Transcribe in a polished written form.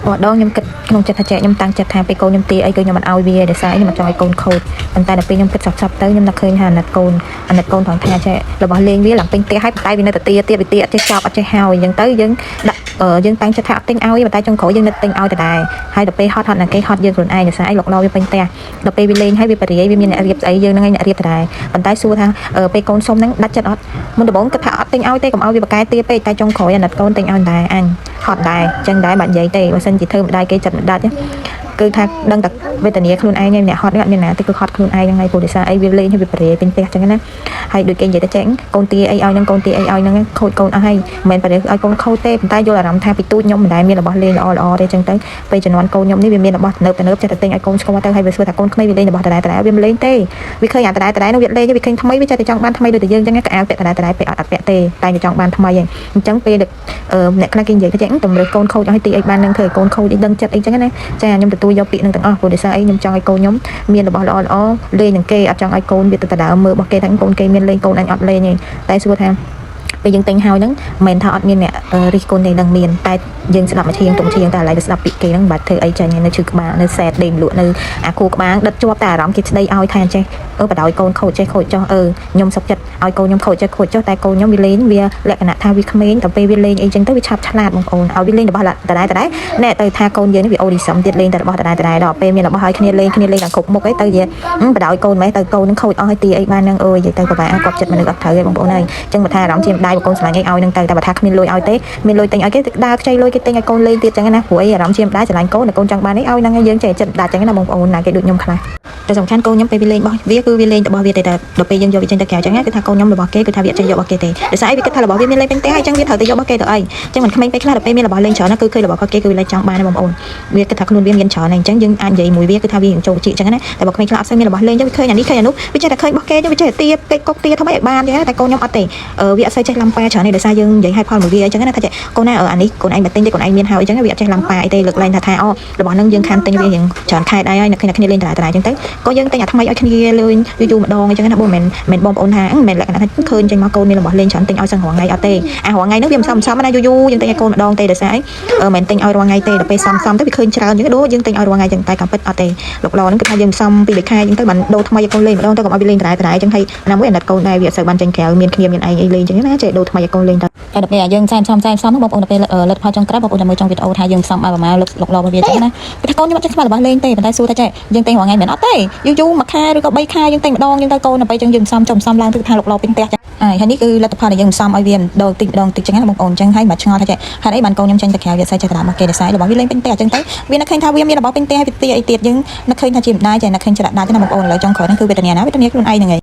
đo nhom kịch không chặt chạy nhom tăng chặt thangไป cô nhom tì ấy cứ nhomมันเอา về để sai nhưng mà cho ai cô khâu បន្តែដល់ពេលខ្ញុំគិតសពទៅខ្ញុំនឹកឃើញថាអាណិតកូនថងថាចេះរបស់លេងវាឡើងពេញផ្ទះហើយតែវានៅតែទៀតវាអត់ចេះចប់អត់ចេះហើយអញ្ចឹងទៅយើងដាក់យើងតាំងចិត្តថាអត់ទិញឲ្យតែចុងក្រោយយើងនឹកទិញឲ្យដដែលហើយដល់ពេលហត់ណាគេហត់យើងខ្លួនឯងដោយសារអីលោកឡោវាពេញផ្ទះដល់ពេលវាលេងហើយវាបរិយាវាមានអ្នករៀបស្អីយើងនឹងឯងអ្នករៀបដដែលបន្តែសួរថាពេលកូនសុំហ្នឹងដាច់ចិត្តអត់មុនដំបូងគិតថាអត់ទិញឲ្យទេកុំឲ្យវាបកកែទៀតពេកតែចុងក្រោយអាណិតកូនទិញឲ្យដែរអញហត់ដែរអញ្ចឹងដែរបាត់និយាយទេបើសិនជាធ្វើម្ដាយគេចិត្តមិនដាច់គឺថាដឹងតែវេទនាខ្លួនឯងអ្នកហត់នេះអត់មានណាទេគឺហត់ខ្លួនឯងហ្នឹងហើយព្រោះដោយសារអីវាលេងហើយវាបរិយាពេញផ្ទះអញ្ចឹងណាហើយដូចគេនិយាយទៅចេះកូនទាអីឲ្យហ្នឹងកូនទាអីឲ្យហ្នឹងខូចកូនអស់ហើយមិនមែនបរិយាឲ្យកូនខូចទេប៉ុន្តែយល់អារម្មណ៍ថាពីទូចខ្ញុំមិនដែលមានរបស់លេងល្អទេអញ្ចឹងទៅពេលជំនាន់កូនខ្ញុំនេះវាមានរបស់ទំនើបចេះតែទិញឲ្យកូនស្គាល់ទៅហើយវាសួរថាកូនក្មេងវាលេងរបស់ដដែលវាមិនលេងទេវាឃើញអាដដែលនោះវាលេងវាឃើញថ្មីវាចេះតែចង់បានថ្មីដូចតែយើងអញ្ចឹងក៏អាវពាក់ដដែលពេលអត់ពាក់ទេតែចង់បានថ្មីហ្នឹងអញ្ចឹងពេលអ្នកខ្លះគេនិយាយថាតម្រូវកូនខូចឲ្យទីអីបាននឹងធ្វើឲ្យកូនខូចអីដឹងចិត្តអីចឹងណាចាខ្ញុំទទួលយកពាក្យនឹងទាំងអស់ព្រោះដោយសារអីខ្ញុំចង់ឲ្យកូនខ្ញុំមានរបស់ល្អលេងនឹងគេអត់ចង់ឲ្យកូនវាទៅដដើមមើលរបស់គេថាកូនគេមានលេងកូនអញអត់លេងទេតែសួរថាពេលយើងទិញហើយហ្នឹងមិនមែនថាអត់មានអ្នករិះគន់ទេនឹងមានតែយើងស្ដាប់មកឈៀងតុងឈៀងតែឥឡូវស្ដាប់ពីគេហ្នឹងបាត់ធ្វើអីចាញ់នៅឈឺក្បាលនៅសែតដេញលក់នៅអាគូក្បាលដិតជាប់តែអារម្មណ៍គេស្ដីឲ្យថាអញ្ចេះបដ ாய் កូនខូចចេះខូចចុះខ្ញុំសុខចិត្តឲ្យកូនខ្ញុំខូចចេះខូចចុះតែកូនខ្ញុំវាលេងវាលក្ខណៈថាវាក្មេងតែពេលវាលេងអីចឹងទៅវាឆាប់ឆ្លាតបងប្អូនឲ្យវាលេងរបស់ដដែលណែទៅថាកូនយើងនេះវាអូឌីសំទៀតលេងតែរបស់ដដែលដល់ពេលមានរបស់ឲ្យគ្នាលេងដល់គ្រប់មុខអីទៅវាបដ ாய் កូនម៉េចទៅកូននឹងខូចអស់ឲ្យទីអីបាននឹងនិយាយទៅប្រហែលគាត់ចិត្តមនុស្សអត់ត្រូវទេបងប្អូនហើយអញ្ចឹងបើថាអារម្មណ៍ជាម្ដាយបងកូនស្រឡាញ់អីឲ្យនឹងទៅតែបើថាគ្មានលុយឲ្យទេមានលុយទិញឲ្យគេដើរខ្ចីលុយគេទិញឲ្យកូនលេងទៀតចឹងណាព្រោះអីអារម្មណ៍ជាម្ដាយស្រឡាញ់កូនតែកូនចង់បានអីឲ្យហ្នឹងយើងចេះចិត្តដាច់ចឹងណាបងប្អូនណាគេដូចខ្ញុំខ្លះតែសំខាន់កូនខ្ញុំពេលវាលេងរបស់វាគឺវាលេងរបស់វាតែដល់ពេលយើងយកវាចេញទៅក្រៅចឹងណាគឺថាកូនខ្ញុំរបស់គេគឺថាវាចេញយករបស់គេទេដោយសារអីវាគិតថារបស់វាមានលេងពេញផ្ទះហើយចឹងវាត្រូវទៅយករបស់គេទៅអីចឹងមិនក្មេងពេលខ្លះដល់ពេលមានរបស់លេងច្រើនណាគឺឃើញរបស់គេគឺលេងចង់បានទេបងប្អូនវាគិតថាខ្លួនវាមានច្រើនហើយចឹងយើងអាចនិយាយមួយវាគឺថាវាចូលជីចឹងណាតែបើក្មេងខ្លះអត់សូវមានរបស់លេងចឹងវាឃើញអានេះឃើញអានោះវាចេះតែឃើញរបស់គេចឹងវាចេះតែទាគេកុកទាធ្វើម៉េចឲ្យបានចឹងណាតែកូនខ្ញុំអត់ទេវាអត់សូវចេះឡំប៉ាច្រើនទេដោយសារយើងនិយាយឲ្យផលមួយវាចឹងណាថាកូនណាអានេះកូនឯងមិនទិញទេកូនឯងមានហើយចឹងវាអត់ចេះឡំប៉ាអីទេលើកលែងថាអូរបស់ហ្នឹងយើងខានទិញវារៀងច្រើនខែដែរហើយអ្នកគ្នាលេងតែចឹងទៅក៏យើងទិញអាថ្មីឲ្យគ្នាលេងយូរម្ដងអញ្ចឹងណាបងមិនបងប្អូនថាមិនលក្ខណៈថាឃើញចេញមកកូនមានរបស់លេងច្រើនទិញឲ្យសឹងរាល់ថ្ងៃអត់ទេអារាល់ថ្ងៃហ្នឹងវាមិនសមណាយូរយើងទិញឲ្យកូនម្ដងទេដោយសារអីមិនទិញឲ្យរាល់ថ្ងៃទេដល់ពេលសមទៅវាឃើញច្រើនចឹងដូចយើងទិញឲ្យរាល់ថ្ងៃចឹងតែកំពិតអត់ទេលោកឡហ្នឹងគឺថាយើងសំពី3ខែចឹងទៅបានដូរថ្មីឲ្យកូនលេងម្ដងទៅកុំឲ្យវាលេងតែចឹងហើយណាមួយអាណិតកូនដែរវាអត់សូវបានចេញក្រៅមានគ្នាមានឯងអីលេងចឹងណាចេះដូរថ្មីឲ្យកូនលេងទៅតែដល់ពេលយើងសំបងប្អូនដល់ពេលលទ្ធផលចុងក្រោយបងប្អូនតែមើលចុងវីដេអូថាយើងសំឲ្យប្រមាណលោកឡរបស់វាចឹងណាគឺថាកូនខ្ញុំអត់ចេះខ្វល់របស់លេងទេប៉ុន្តែសួរថាចេះយើងទិញរាល់ថ្ងៃមិនអត់ទេយូរមួយខែឬក៏3ខែយើងទិញម្ដងយើងទៅកូនដល់ពេលចឹងយើងសំឡើងគឺថាលោកឡពេញផ្ទះចឹងហើយនេះគឺលទ្ធផលដែលយើងសំឲ្យវាម្ដងតិចចឹងណាបងប្អូនចឹងហើយមកឆ្ងល់ថាចេះហេតុអីបានកូនខ្ញុំចេញទៅក្រៅវាស្អីចេះតែរបស់គេដែលស្អីរបស់វាលេងពេញផ្ទះចឹងទៅវានឹកឃើញថាវាមានរបស់ពេញផ្ទះវាទីអីទៀតយើងនឹកឃើញថាជាម្ដាយចេះនឹកឃើញច្រដាក់ដាច់ណាបងប្អូនឥឡូវចុងក្រោយហ្នឹងគឺវេទនាណាវេទនាខ្លួនឯងហ្នឹងឯង